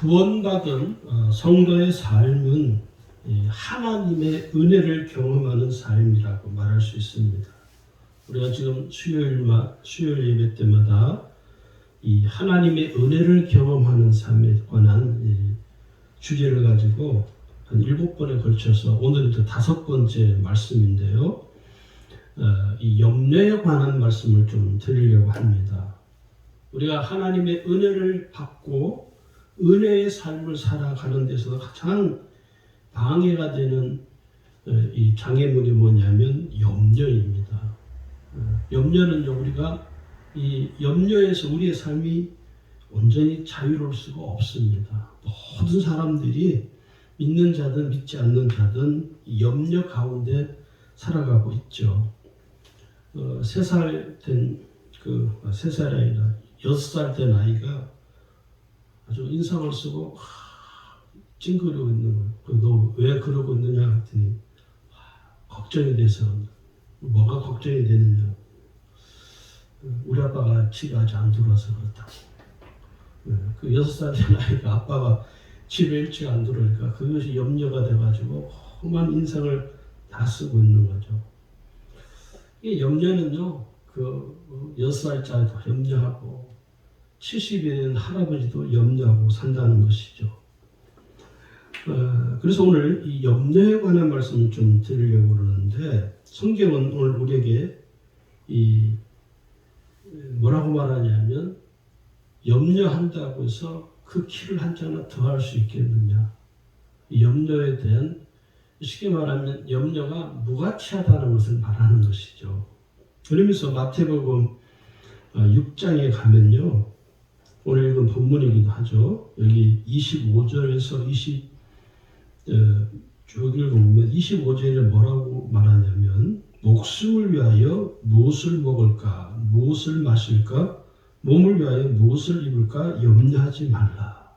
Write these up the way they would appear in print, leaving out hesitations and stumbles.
구원받은 성도의 삶은 하나님의 은혜를 경험하는 삶이라고 말할 수 있습니다. 우리가 지금 수요일 예배 때마다 이 하나님의 은혜를 경험하는 삶에 관한 주제를 가지고 한 7번에 걸쳐서 오늘은 5번째 말씀인데요. 이 염려에 관한 말씀을 좀 드리려고 합니다. 우리가 하나님의 은혜를 받고 은혜의 삶을 살아가는 데서 가장 방해가 되는 이 장애물이 뭐냐면 염려입니다. 염려는요, 우리가 이 염려에서 우리의 삶이 온전히 자유로울 수가 없습니다. 모든 사람들이 믿는 자든 믿지 않는 자든 염려 가운데 살아가고 있죠. 3살 된 3살이 아니라 6살 된 아이가 아주 인상을 쓰고 찡그리고 있는 거예요. 너 왜 그러고 있느냐 했더니 걱정이 돼서. 뭐가 걱정이 되느냐. 우리 아빠가 집에 아직 안 들어와서 그렇다고. 그 6살 된 아이가 아빠가 집에 일찍 안 들어오니까 그것이 염려가 돼가지고 험한 인상을 다 쓰고 있는 거죠. 이 염려는요, 6살짜리도 염려하고 70이 된 할아버지도 염려하고 산다는 것이죠. 그래서 오늘 이 염려에 관한 말씀을 좀 드리려고 그러는데, 성경은 오늘 우리에게 뭐라고 말하냐면, 염려한다고 해서 그 키를 한자나 더 할 수 있겠느냐. 이 염려에 대한, 쉽게 말하면 염려가 무가치하다는 것을 말하는 것이죠. 그러면서 마태복음 6장에 가면요, 오늘 읽은 본문이기도 하죠. 여기 25절에서 쭉 읽어보면 25절에 뭐라고 말하냐면, 목숨을 위하여 무엇을 먹을까, 무엇을 마실까, 몸을 위하여 무엇을 입을까 염려하지 말라.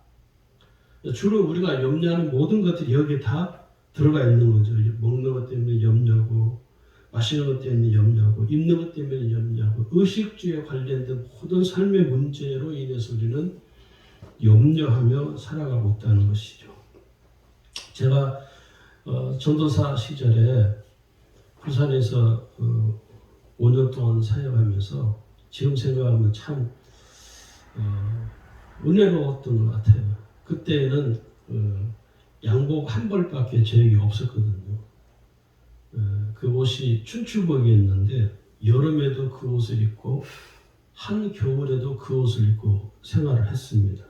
주로 우리가 염려하는 모든 것들이 여기에 다 들어가 있는 거죠. 먹는 것 때문에 염려하고, 마시는 것 때문에 염려하고, 입는 것 때문에 염려하고, 의식주에 관련된 모든 삶의 문제로 인해서 우리는 염려하며 살아가고 있다는 것이죠. 제가 전도사 시절에 부산에서 5년 동안 사역하면서 지금 생각하면 참 은혜로웠던 것 같아요. 그때는 양복 한 벌밖에 제약이 없었거든요. 그 옷이 춘추복이었는데 여름에도 그 옷을 입고 한겨울에도 그 옷을 입고 생활을 했습니다.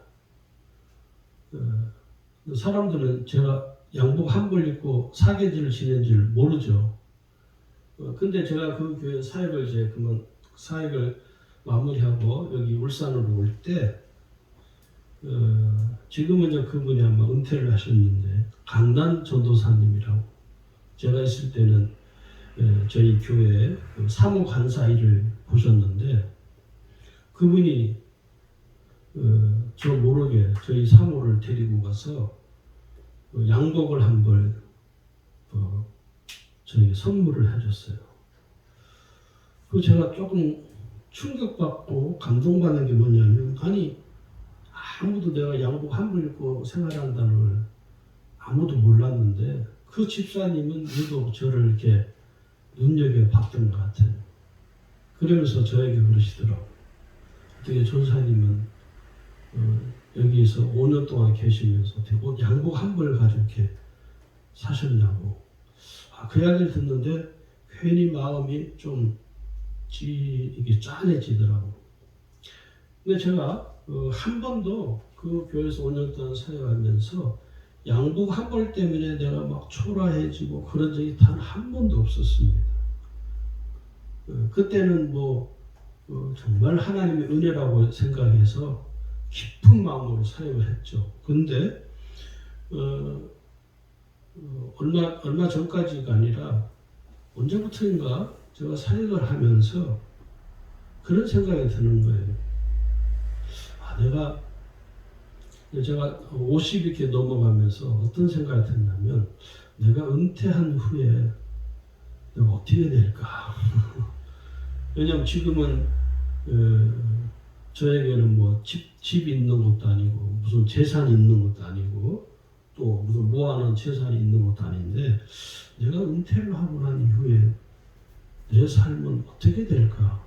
사람들은 제가 양복 한 벌 입고 사계절을 지낸 줄 모르죠. 근데 제가 그 교회 사역을 마무리하고 여기 울산으로 올 때, 지금은 그분이 아마 은퇴를 하셨는데, 강단 전도사님이라고, 제가 있을 때는 저희 교회 사무 간사 일을 보셨는데, 그분이 저 모르게 저희 사모를 데리고 가서 양복을 한 벌 저희 선물을 해줬어요. 그 제가 조금 충격받고 감동받는 게 뭐냐면, 아니 아무도 내가 양복 한 벌 입고 생활한다는 걸 아무도 몰랐는데 그 집사님은 유독 저를 이렇게 눈여겨봤던 것 같아요. 그러면서 저에게 그러시더라고요. 어떻게 전사님은 여기서 5년 동안 계시면서 어떻게 양복 한 벌 가지고 이렇게 사셨냐고. 그 이야기를 듣는데 괜히 마음이 좀 이게 짠해지더라고. 근데 제가 한 번도 그 교회에서 5년 동안 사역하면서 양복 한 벌 때문에 내가 막 초라해지고 그런 적이 단 한 번도 없었습니다. 그때는 정말 하나님의 은혜라고 생각해서 깊은 마음으로 사역을 했죠. 근데 얼마 전까지가 아니라 언제부터인가 제가 사역을 하면서 그런 생각이 드는 거예요. 제가 50 이렇게 넘어가면서 어떤 생각이 드냐면, 내가 은퇴한 후에 내가 어떻게 될까? 왜냐하면 지금은 저에게는 뭐 집이 있는 것도 아니고 무슨 재산이 있는 것도 아니고 또 무슨 모아놓은 재산이 있는 것도 아닌데 내가 은퇴를 하고 난 이후에 내 삶은 어떻게 될까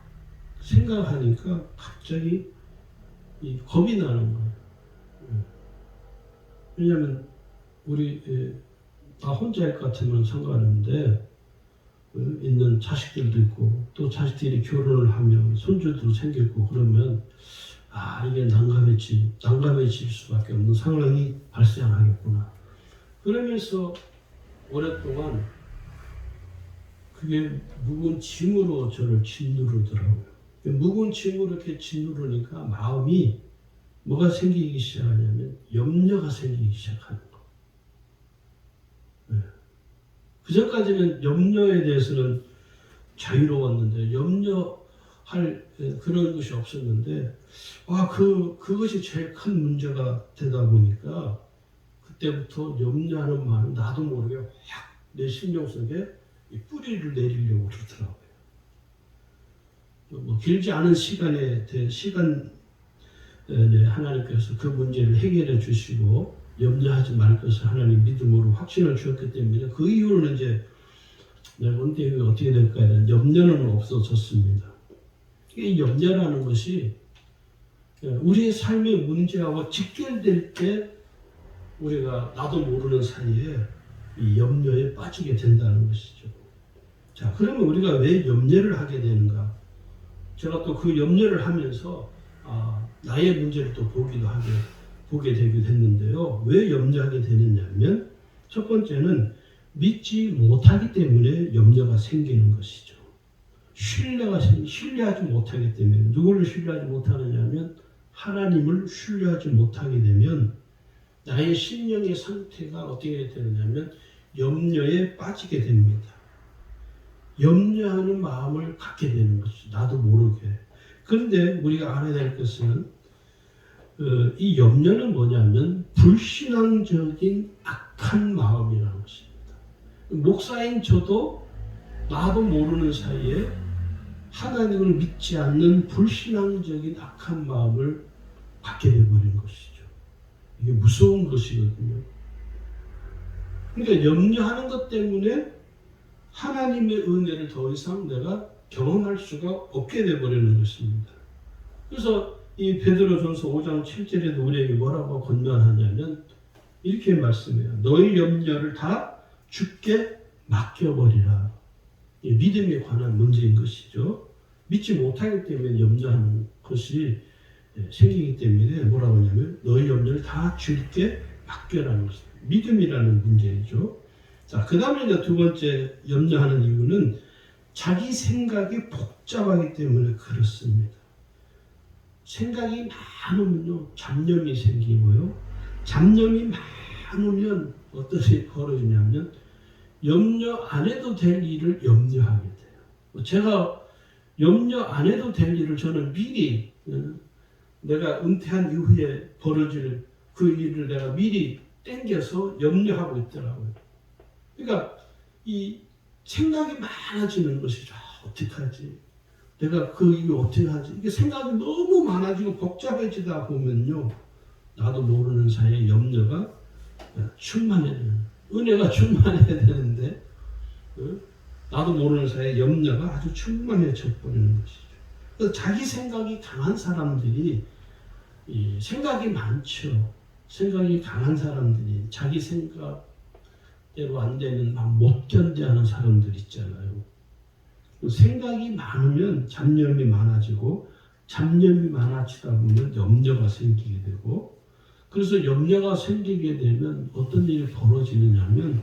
생각하니까 갑자기 이 겁이 나는 거예요. 왜냐하면 우리 나 혼자일 것 같으면 상관없는데 있는 자식들도 있고 또 자식들이 결혼을 하면 손주도 생기고 그러면 이게 난감해질 수밖에 없는 상황이 발생하겠구나. 그러면서 오랫동안 그게 무거운 짐으로 저를 짓누르더라고요. 무거운 짐으로 이렇게 짓누르니까 마음이 뭐가 생기기 시작하냐면 염려가 생기기 시작하는 거. 그 전까지는 염려에 대해서는 자유로웠는데 염려할 그런 것이 없었는데 그것이 제일 큰 문제가 되다 보니까 그때부터 염려하는 마음이 나도 모르게 확 내 심령 속에 뿌리를 내리려고 그러더라고요. 뭐 길지 않은 시간에 하나님께서 그 문제를 해결해 주시고 염려하지 말 것을 하나님 믿음으로 확신을 주었기 때문에 그 이후로는 이제 내가 은퇴 후에 어떻게 될까에 대한 염려는 없어졌습니다. 이 염려라는 것이 우리의 삶의 문제하고 직결될 때 우리가 나도 모르는 사이에 이 염려에 빠지게 된다는 것이죠. 자, 그러면 우리가 왜 염려를 하게 되는가? 제가 또 그 염려를 하면서 나의 문제를 또 보게 되기도 했는데요. 왜 염려하게 되느냐면 첫 번째는 믿지 못하기 때문에 염려가 생기는 것이죠. 신뢰하지 못하기 때문에 누구를 신뢰하지 못하느냐면 하나님을 신뢰하지 못하게 되면 나의 심령의 상태가 어떻게 되느냐면 염려에 빠지게 됩니다. 염려하는 마음을 갖게 되는 것이죠. 나도 모르게. 그런데 우리가 알아야 될 것은 이 염려는 뭐냐면 불신앙적인 악한 마음이라는 것입니다. 목사인 저도 나도 모르는 사이에 하나님을 믿지 않는 불신앙적인 악한 마음을 갖게 되어버린 것이죠. 이게 무서운 것이거든요. 그러니까 염려하는 것 때문에 하나님의 은혜를 더 이상 내가 경험할 수가 없게 되어버리는 것입니다. 그래서 이 베드로전서 5장 7절에도 우리에게 뭐라고 권면하냐면 이렇게 말씀해요. 너희 염려를 다 주께 맡겨버리라. 믿음에 관한 문제인 것이죠. 믿지 못하기 때문에 염려하는 것이 생기기 때문에 뭐라고 하냐면 너희 염려를 다 주께 맡겨라는 것입니다. 믿음이라는 문제이죠. 자, 그 다음에 이제 두 번째 염려하는 이유는 자기 생각이 복잡하기 때문에 그렇습니다. 생각이 많으면요, 잡념이 생기고요. 잡념이 많으면 어떤 일이 벌어지냐면 염려 안 해도 될 일을 염려하게 돼요. 제가 염려 안 해도 될 일을 저는 미리 내가 은퇴한 이후에 벌어질 그 일을 내가 미리 땡겨서 염려하고 있더라고요. 그러니까 이 생각이 많아지는 것이죠. 어떻게 하지? 내가 그 일을 어떻게 하지? 이게 생각이 너무 많아지고 복잡해지다 보면요. 나도 모르는 사이에 염려가 충만해야 되는, 은혜가 충만해야 되는데 나도 모르는 사이에 염려가 아주 충만해져 버리는 것이죠. 그래서 자기 생각이 강한 사람들이 생각이 많죠. 생각이 강한 사람들이 자기 생각대로 안 되면 막 못 견뎌하는 사람들 있잖아요. 생각이 많으면 잡념이 많아지고 잡념이 많아지다 보면 염려가 생기게 되고 그래서 염려가 생기게 되면 어떤 일이 벌어지느냐면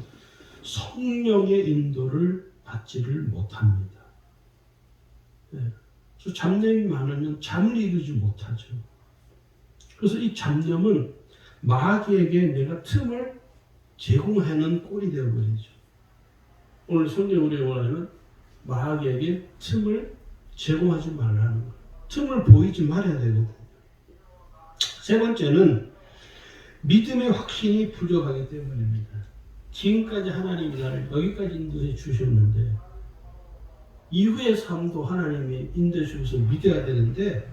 성령의 인도를 받지를 못합니다. 그래서 잡념이 많으면 잠을 이루지 못하죠. 그래서 이 잡념은 마귀에게 내가 틈을 제공하는 꼴이 되어버리죠. 오늘 성경 우리가 원하면 마귀에게 틈을 제공하지 말라는 거예요. 틈을 보이지 말아야 되거든요. 세 번째는 믿음의 확신이 부족하기 때문입니다. 지금까지 하나님이 나를 여기까지 인도해 주셨는데 이후의 삶도 하나님이 인도해 주셔서 믿어야 되는데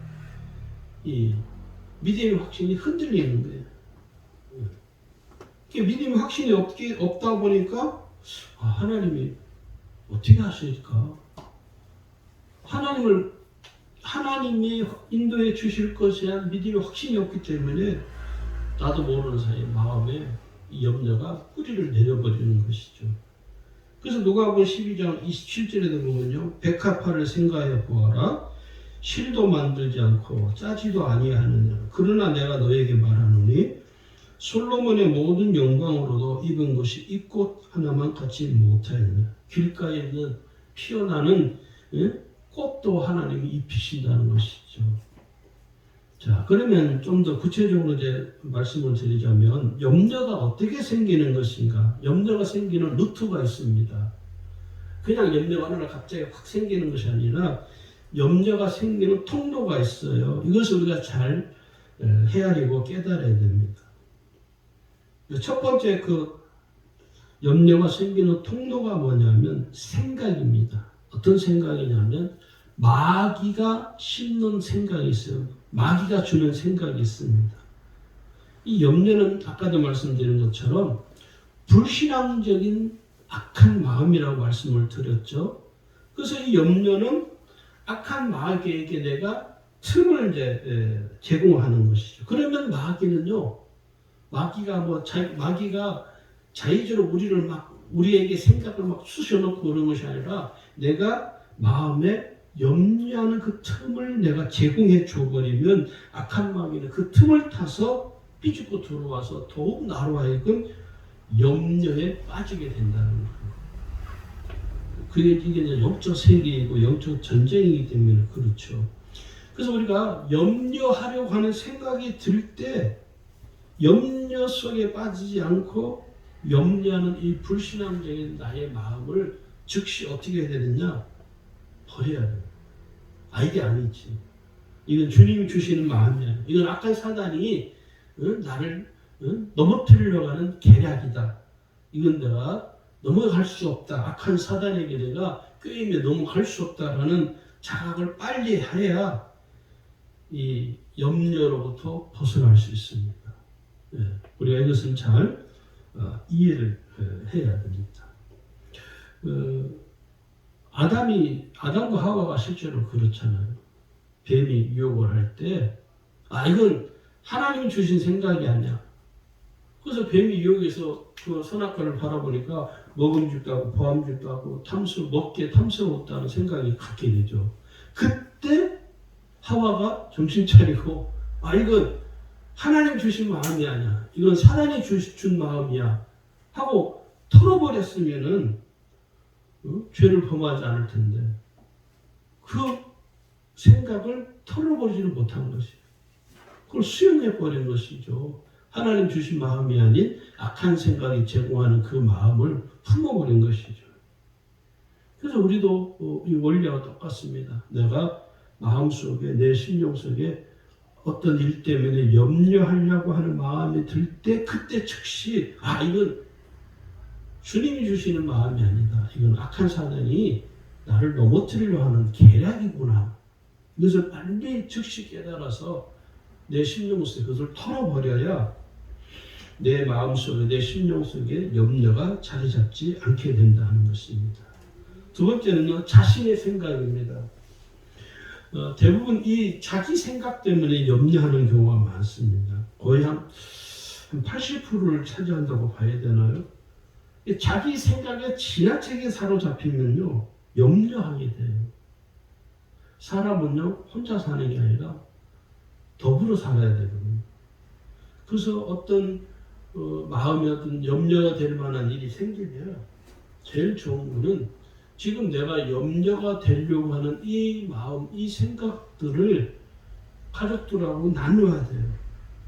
이 믿음의 확신이 흔들리는 거예요. 믿음의 확신이 없다 보니까 하나님이 어떻게 하실까? 하나님이 인도해 주실 것에 대한 믿음의 확신이 없기 때문에 나도 모르는 사이에 마음에 이 염려가 뿌리를 내려버리는 것이죠. 그래서 누가복음 12장 27절에도 보면요. 백합화를 생각해 보아라. 실도 만들지 않고 짜지도 아니하느냐. 그러나 내가 너에게 말하노니 솔로몬의 모든 영광으로도 입은 것이 이 꽃 하나만 갖지 못하였느냐. 길가에 있는 피어나는 꽃도 하나님이 입히신다는 것이죠. 자, 그러면 좀 더 구체적으로 이제 말씀을 드리자면 염려가 어떻게 생기는 것인가? 염려가 생기는 루트가 있습니다. 그냥 염려가 어느 날 갑자기 확 생기는 것이 아니라 염려가 생기는 통로가 있어요. 이것을 우리가 잘 헤아리고 깨달아야 됩니다. 첫 번째 염려가 생기는 통로가 뭐냐면 생각입니다. 어떤 생각이냐면 마귀가 심는 생각이 있어요. 마귀가 주는 생각이 있습니다. 이 염려는 아까도 말씀드린 것처럼 불신앙적인 악한 마음이라고 말씀을 드렸죠. 그래서 이 염려는 악한 마귀에게 내가 틈을 이제 제공하는 것이죠. 그러면 마귀가 자의적으로 우리에게 생각을 막 쑤셔놓고 그런 것이 아니라 내가 마음에 염려하는 그 틈을 내가 제공해 줘버리면 악한 마귀는 그 틈을 타서 비집고 들어와서 더욱 나로 하여금 염려에 빠지게 된다는 거예요. 이게 이제 영적 세계이고 영적 전쟁이기 때문에 그렇죠. 그래서 우리가 염려하려고 하는 생각이 들 때 염려 속에 빠지지 않고 염려하는 이 불신앙적인 나의 마음을 즉시 어떻게 해야 되느냐? 버려야 돼요. 이게 아니지. 이건 주님이 주시는 마음이야. 이건 악한 사단이 나를 넘어뜨리려고 하는 계략이다. 이건 내가 넘어갈 수 없다. 악한 사단에게 내가 꾀임에 넘어갈 수 없다라는 자각을 빨리 해야 이 염려로부터 벗어날 수 있습니다. 우리가 이것을 잘 이해를 해야 됩니다. 아담과 하와가 실제로 그렇잖아요. 뱀이 유혹을 할 때, 이건 하나님 주신 생각이 아니야. 그래서 뱀이 유혹해서 그 선악과를 바라보니까 먹음직도 하고 보암직도 하고 먹기에 탐스러웠다는 생각이 갖게 되죠. 그때 하와가 정신 차리고, 이건 하나님 주신 마음이 아니야. 이건 사단이 준 마음이야. 하고 털어버렸으면은 죄를 범하지 않을 텐데 그 생각을 털어버리지는 못한 것이에요. 그걸 수용해버린 것이죠. 하나님 주신 마음이 아닌 악한 생각이 제공하는 그 마음을 품어버린 것이죠. 그래서 우리도 이 원리와 똑같습니다. 내가 마음속에 내 심령 속에 어떤 일 때문에 염려하려고 하는 마음이 들 때 그때 즉시 이건 주님이 주시는 마음이 아니다. 이건 악한 사단이 나를 넘어뜨리려 하는 계략이구나. 이것을 빨리 즉시 깨달아서 내 심령 속에 그것을 털어버려야 내 마음속에 내 심령 속에 염려가 자리 잡지 않게 된다는 것입니다. 두 번째는요. 자신의 생각입니다. 대부분 이 자기 생각 때문에 염려하는 경우가 많습니다. 거의 한 80%를 차지한다고 봐야 되나요? 자기 생각에 지나치게 사로잡히면요 염려하게 돼요. 사람은요 혼자 사는 게 아니라 더불어 살아야 되거든요. 그래서 어떤 마음이 어떤 염려가 될 만한 일이 생기면 제일 좋은 거는 지금 내가 염려가 되려고 하는 이 마음, 이 생각들을 가족들하고 나눠야 돼요.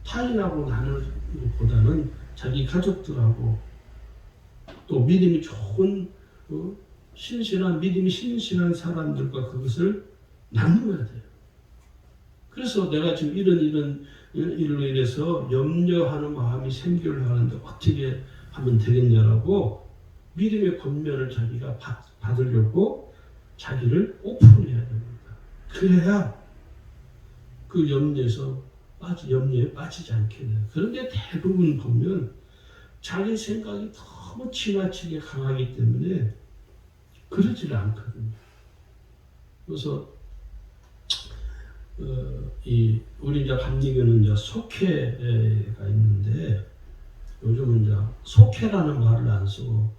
타인하고 나누는 것보다는 자기 가족들하고 또 믿음이 좋은 믿음이 신실한 사람들과 그것을 나누어야 돼요. 그래서 내가 지금 이런 일로 인해서 염려하는 마음이 생기려고 하는데 어떻게 하면 되겠냐라고 믿음의 권면을 자기가 받으려고 자기를 오픈해야 됩니다. 그래야 그 염려에 빠지지 않게 돼요. 그런데 대부분 보면 자기 생각이 너무 지나치게 강하기 때문에 그러지를 않거든요. 그래서 우리 이제 감리교는 이제 속회가 있는데 요즘은 이제 속회라는 말을 안 쓰고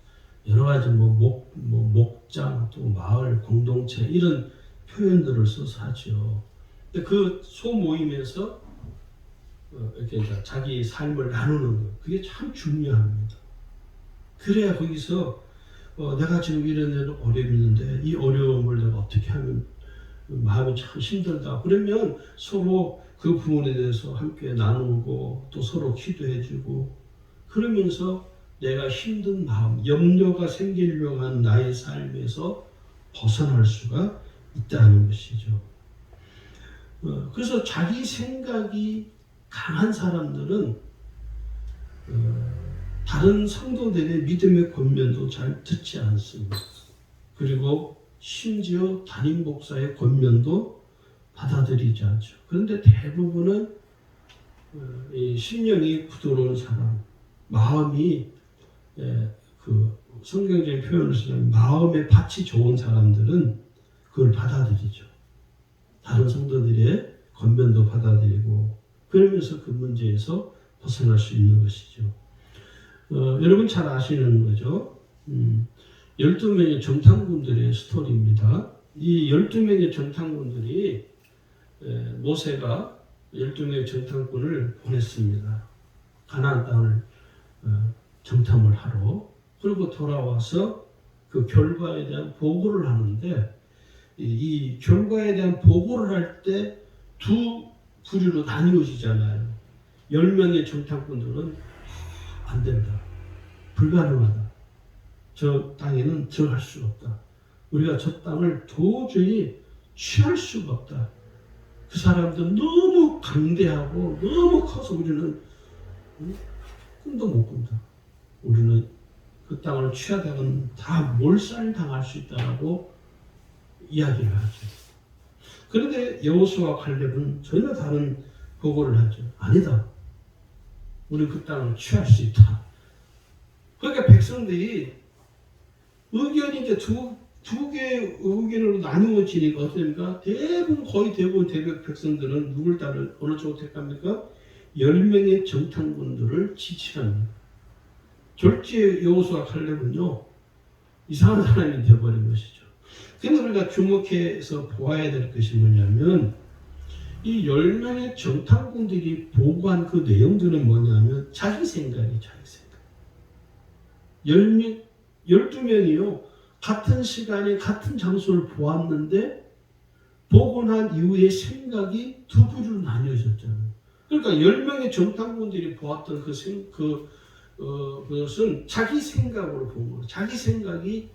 여러 가지 목장 또 마을 공동체 이런 표현들을 써서 하죠. 근데 그 소모임에서 이렇게 이제 자기 삶을 나누는 거 그게 참 중요합니다. 그래야 거기서 내가 지금 이런 어려움이 있는데 이 어려움을 내가 어떻게 하면 마음이 참 힘들다. 그러면 서로 그 부분에 대해서 함께 나누고 또 서로 기도해주고 그러면서 내가 힘든 마음, 염려가 생기려고 하는 나의 삶에서 벗어날 수가 있다는 것이죠. 그래서 자기 생각이 강한 사람들은 다른 성도들의 믿음의 권면도 잘 듣지 않습니다. 그리고 심지어 담임 목사의 권면도 받아들이지 않죠. 그런데 대부분은 심령이 부드러운 사람, 마음이 그 성경적인 표현을 쓰면 마음의 밭이 좋은 사람들은 그걸 받아들이죠. 다른 성도들의 권면도 받아들이고 그러면서 그 문제에서 벗어날 수 있는 것이죠. 여러분 잘 아시는 거죠. 12명의 정탐꾼들의 스토리입니다. 이 12명의 정탐꾼들이 모세가 12명의 정탐꾼을 보냈습니다. 가나안 땅을 정탐을 하러. 그리고 돌아와서 그 결과에 대한 보고를 하는데 이 결과에 대한 보고를 할 때 두 부류로 나뉘어지잖아요. 10명의 정탐꾼들은 안 된다. 불가능하다. 저 땅에는 들어갈 수가 없다. 우리가 저 땅을 도저히 취할 수가 없다. 그 사람들 너무 강대하고 너무 커서 우리는 꿈도 못 꾼다. 우리는 그 땅을 취하다가는 다 몰살당할 수 있다고 이야기를 하죠. 그런데 여호수아와 갈렙은 전혀 다른 보고를 하죠. 아니다. 우리는 그 땅을 취할 수 있다. 그러니까 백성들이 의견이 이제 두 개의 의견으로 나누어지니까 어떻습니까? 거의 대부분 백성들은 누굴 따를 어느 쪽을 택합니까? 10명의 정탐꾼들을 지지합니다. 졸지에 여호수아 칼렙은요 이상한 사람이 되어버린 것이죠. 그래서 우리가 주목해서 보아야 될 것이 뭐냐면 이 10명의 정탐꾼들이 보고한 그 내용들은 뭐냐면 자기 생각. 12명이요 같은 시간에 같은 장소를 보았는데 보고 난 이후에 생각이 두 부류로 나뉘어졌잖아요. 그러니까 10명의 정탐꾼들이 보았던 그것은 자기 생각으로 본 거예요. 자기 생각이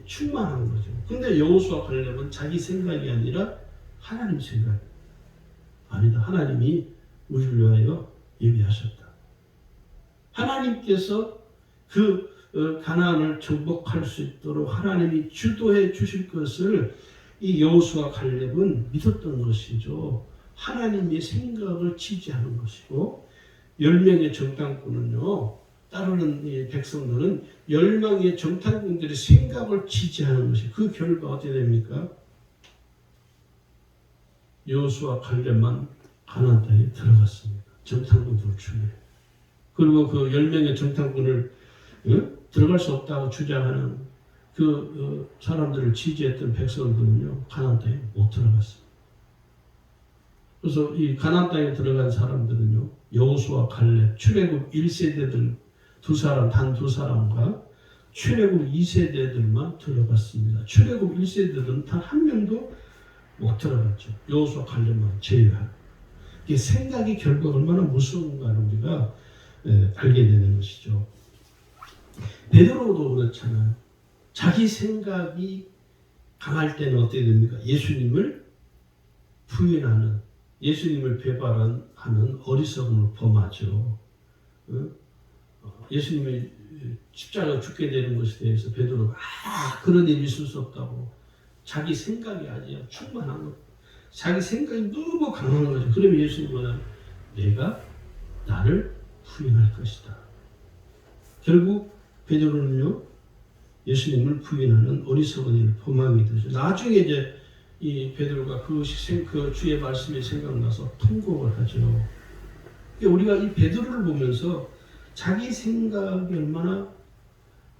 충만한 거죠. 근데 여호수아 갈렙은 자기 생각이 아니라 하나님 생각. 아니다. 하나님이 우리를 위하여 예비하셨다. 하나님께서 그 가나안을 정복할 수 있도록 하나님이 주도해 주실 것을 이 여호수아 갈렙은 믿었던 것이죠. 하나님의 생각을 지지하는 것이고 10명의 정탐꾼은요. 따르는 이 백성들은 10명의 정탐꾼들의 생각을 지지하는 것이 그 결과 어떻게 됩니까? 여호수아 갈렙만 가나안 땅에 들어갔습니다. 정탐꾼들 중에. 그리고 그 10명의 정탐꾼을 들어갈 수 없다고 주장하는 그 사람들을 지지했던 백성들은요. 가나안 땅에 못 들어갔습니다. 그래서 이 가나안 땅에 들어간 사람들은요. 여호수아 갈렙 출애굽 1세대들 단 두 사람과 출애굽 2세대들만 들어갔습니다. 출애굽 1세대들은 단 한 명도 못 들어갔죠. 여호수아 갈렙만 제외하고. 이게 생각의 결과가 얼마나 무서운가를 우리가 알게 되는 것이죠. 베드로도 그렇잖아요. 자기 생각이 강할 때는 어떻게 됩니까? 예수님을 부인하는, 예수님을 배반하는 어리석음을 범하죠. 예수님이 십자가 죽게 되는 것에 대해서 베드로가 그런 일이 있을 수 없다고 자기 생각이 아니라 충만한 것. 자기 생각이 너무 강한 거죠. 그러면 예수님은 내가 나를 부인할 것이다. 결국 베드로는요 예수님을 부인하는 어리석은 일, 포망이 되죠. 나중에 이제 이 베드로가 그 주의 말씀이 생각나서 통곡을 하죠. 우리가 이 베드로를 보면서 자기 생각이 얼마나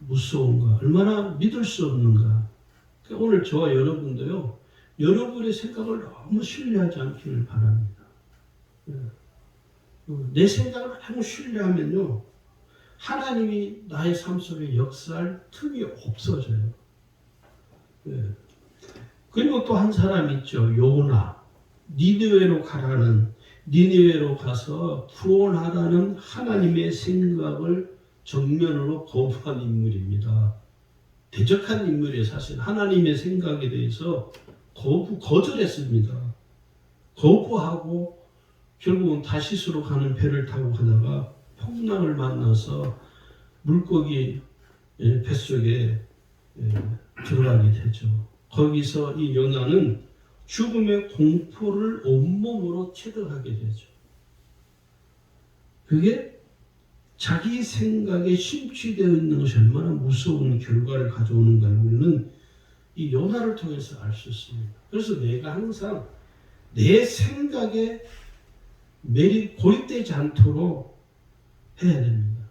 무서운가, 얼마나 믿을 수 없는가. 오늘 저와 여러분도요, 여러분의 생각을 너무 신뢰하지 않기를 바랍니다. 내 생각을 너무 신뢰하면요, 하나님이 나의 삶 속에 역사할 틈이 없어져요. 그리고 또 한 사람 있죠. 요나. 니느웨로 가라는, 니느웨로 가서 구원하라는 하나님의 생각을 정면으로 거부한 인물입니다. 대적한 인물이에요. 사실 하나님의 생각에 대해서 거절했습니다. 거부하고 결국은 다시스로 가는 배를 타고 가다가 풍랑을 만나서 물고기 뱃속에 들어가게 되죠. 거기서 이 요나는 죽음의 공포를 온몸으로 체득하게 되죠. 그게 자기 생각에 심취되어 있는 것이 얼마나 무서운 결과를 가져오는가를 우리는 이 요나를 통해서 알 수 있습니다. 그래서 내가 항상 내 생각에 고립되지 않도록 해야 됩니다.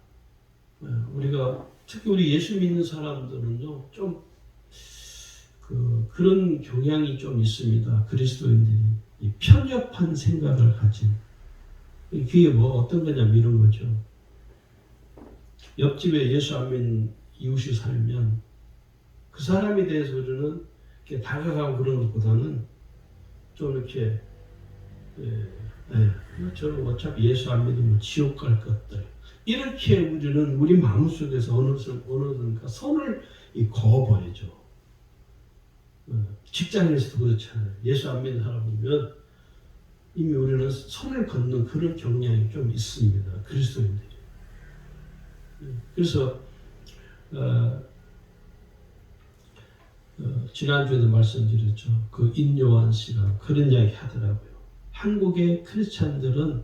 우리가 특히 우리 예수 믿는 사람들은요 좀 그런 경향이 좀 있습니다. 그리스도인들이 편협한 생각을 가진. 그게 어떤 거냐면 이런 거죠. 옆집에 예수 안 믿는 이웃이 살면 그 사람에 대해서 우리는 이렇게 다가가고 그런 것보다는 좀 이렇게 저는 어차피 예수 안 믿으면 지옥 갈 것들. 이렇게 우리는 우리 마음속에서 어느 순간 선을 그어버리죠. 직장에서도 그렇잖아요. 예수 안 믿는 사람 보면 이미 우리는 선을 걷는 그런 경향이 좀 있습니다. 그리스도인들이. 그래서 지난주에도 말씀드렸죠. 그 인요한 씨가 그런 이야기 하더라고요. 한국의 크리스찬들은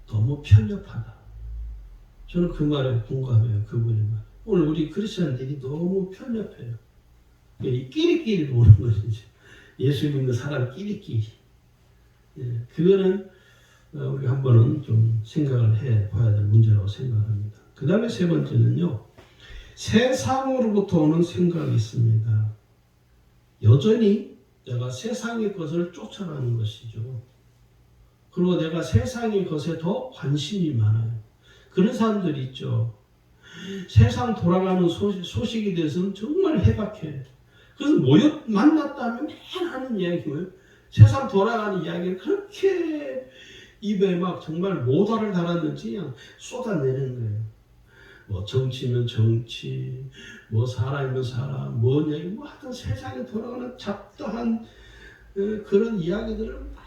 너무 편협하다. 저는 그 말에 공감해요. 그분의 말. 오늘 우리 크리스찬들이 너무 편협해요. 끼리끼리 노는 것이지. 예수 믿는 사람 끼리끼리. 그거는 우리 한 번은 좀 생각을 해봐야 될 문제라고 생각합니다. 그 다음에 세 번째는요. 세상으로부터 오는 생각이 있습니다. 여전히 내가 세상의 것을 쫓아가는 것이죠. 그리고 내가 세상의 것에 더 관심이 많아요. 그런 사람들이 있죠. 세상 돌아가는 소식에 대해서는 정말 해박해. 그래서 만났다 하면 맨 하는 이야기 뭐예요? 세상 돌아가는 이야기를 그렇게 입에 막 정말 모달을 달았는지 그냥 쏟아내는 거예요. 뭐 정치면 정치, 뭐 사람이면 사람, 뭔 얘기, 하여튼 세상에 돌아가는 잡다한 그런 이야기들을 막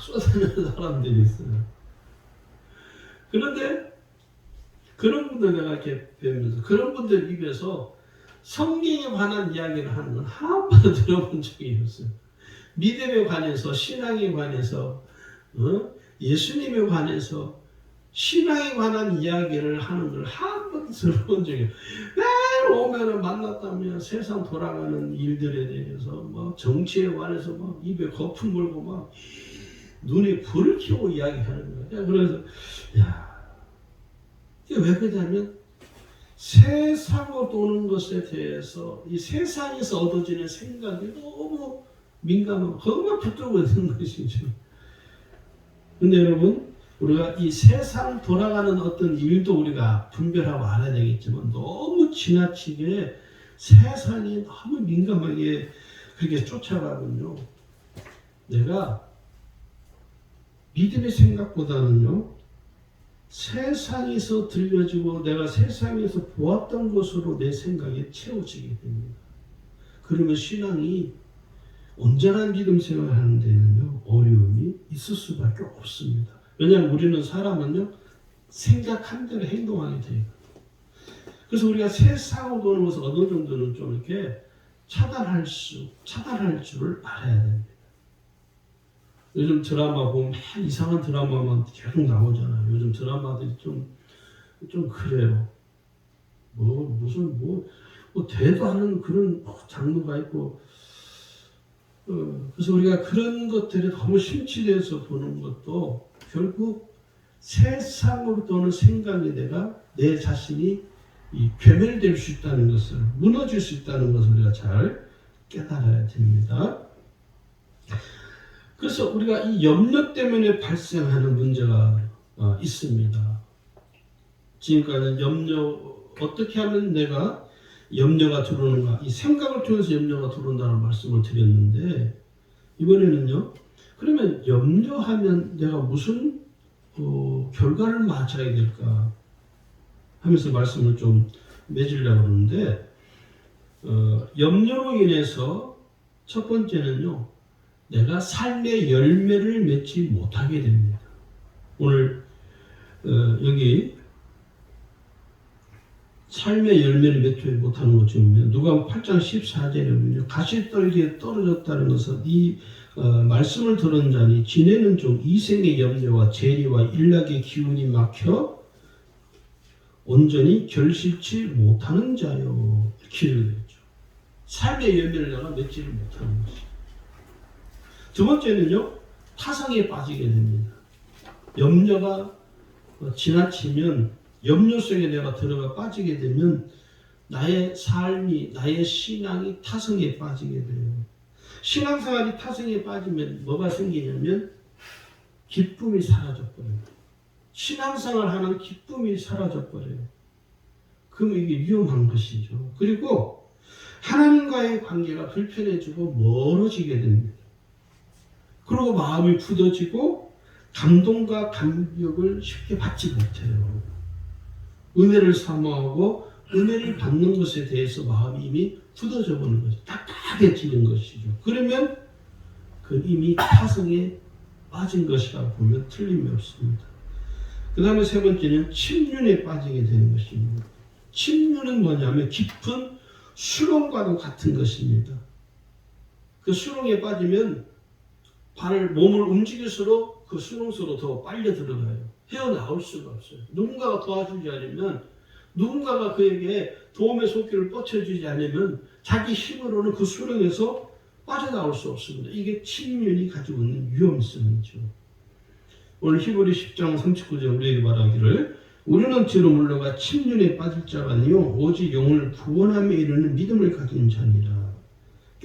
쏟아내는 사람들이 있어요. 그런데 그런 분들 내가 이렇게 배우면서 그런 분들 입에서 성경에 관한 이야기를 하는 건 한 번도 들어본 적이 없어요. 믿음에 관해서, 신앙에 관해서, 예수님에 관해서, 신앙에 관한 이야기를 하는 걸 한 번도 들어본 적이 없어요. 매일 오면은 만났다면 세상 돌아가는 일들에 대해서, 뭐 정치에 관해서 막 입에 거품 물고 막 눈에 불을 켜고 이야기하는 거예요. 그래서, 이게 왜 그러냐면, 세상으로 도는 것에 대해서 이 세상에서 얻어지는 생각이 너무 민감하고 거기만 붙들고 있는 것이죠. 근데 여러분 우리가 이 세상 돌아가는 어떤 일도 우리가 분별하고 알아야 되겠지만 너무 지나치게 세상이 너무 민감하게 그렇게 쫓아가면요. 내가 믿음의 생각보다는요. 세상에서 들려지고 내가 세상에서 보았던 것으로 내 생각이 채워지게 됩니다. 그러면 신앙이 온전한 믿음 생활을 하는 데는요 어려움이 있을 수밖에 없습니다. 왜냐하면 우리는 사람은요 생각한 대로 행동하게 돼요. 그래서 우리가 세상으로 도는 것을 어느 정도는 좀 이렇게 차단할 줄을 알아야 됩니다. 요즘 드라마 보면 이상한 드라마만 계속 나오잖아요. 요즘 드라마들이 좀 그래요. 무슨 대도 하는 그런 장르가 있고, 그래서 우리가 그런 것들에 너무 심취돼서 보는 것도 결국 세상으로 도는 생각에 내 자신이 괴멸될 수 있다는 것을, 무너질 수 있다는 것을 우리가 잘 깨달아야 됩니다. 그래서 우리가 이 염려 때문에 발생하는 문제가 있습니다. 지금까지 어떻게 하면 내가 염려가 들어오는가, 이 생각을 통해서 염려가 들어온다는 말씀을 드렸는데, 이번에는요, 그러면 염려하면 내가 무슨 결과를 맞아야 될까 하면서 말씀을 좀 맺으려고 그러는데, 염려로 인해서 첫 번째는요, 내가 삶의 열매를 맺지 못하게 됩니다. 오늘 여기 삶의 열매를 맺지 못하는 것 중에 누가 8장 14절에 보면 가시떨기에 떨어졌다는 것은 이 말씀을 들은 자니 지내는 좀 이생의 염려와 재리와 일락의 기운이 막혀 온전히 결실치 못하는 자요. 길을 냈죠. 삶의 열매를 내가 맺지를 못하는 것이죠. 두 번째는요, 타성에 빠지게 됩니다. 염려가 지나치면, 염려 속에 내가 들어가 빠지게 되면 나의 삶이, 나의 신앙이 타성에 빠지게 돼요. 신앙생활이 타성에 빠지면 뭐가 생기냐면 기쁨이 사라져버려요. 신앙생활 하는 기쁨이 사라져버려요. 그럼 이게 위험한 것이죠. 그리고 하나님과의 관계가 불편해지고 멀어지게 됩니다. 그리고 마음이 굳어지고 감동과 감격을 쉽게 받지 못해요. 은혜를 사모하고 은혜를 받는 것에 대해서 마음이 이미 굳어져 버리는 것이죠. 딱딱해지는 것이죠. 그러면 그 이미 타성에 빠진 것이라고 보면 틀림이 없습니다. 그 다음에 세 번째는 침륜에 빠지게 되는 것입니다. 침륜은 뭐냐면 깊은 수렁과도 같은 것입니다. 그 수렁에 빠지면 몸을 움직일수록 그 수렁 속으로 더 빨려 들어가요. 헤어나올 수가 없어요. 누군가가 도와주지 않으면, 누군가가 그에게 도움의 손길을 뻗쳐주지 않으면 자기 힘으로는 그 수렁에서 빠져나올 수 없습니다. 이게 침륜이 가지고 있는 위험성이죠. 오늘 히브리 10장 39절 우리에게 말하기를 우리는 뒤로 물러가 침륜에 빠질 자가 아니요 오직 영혼을 구원함에 이르는 믿음을 가진 자니라.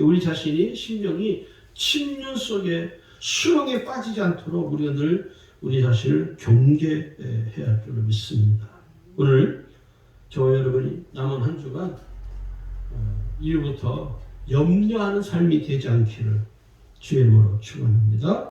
우리 자신이 심령이 침륜 속에 수렁에 빠지지 않도록 우리가 늘 우리 자신을 경계해야 할 줄로 믿습니다. 오늘 저와 여러분이 남은 한 주간 이후부터 염려하는 삶이 되지 않기를 주의 이름으로 축원합니다.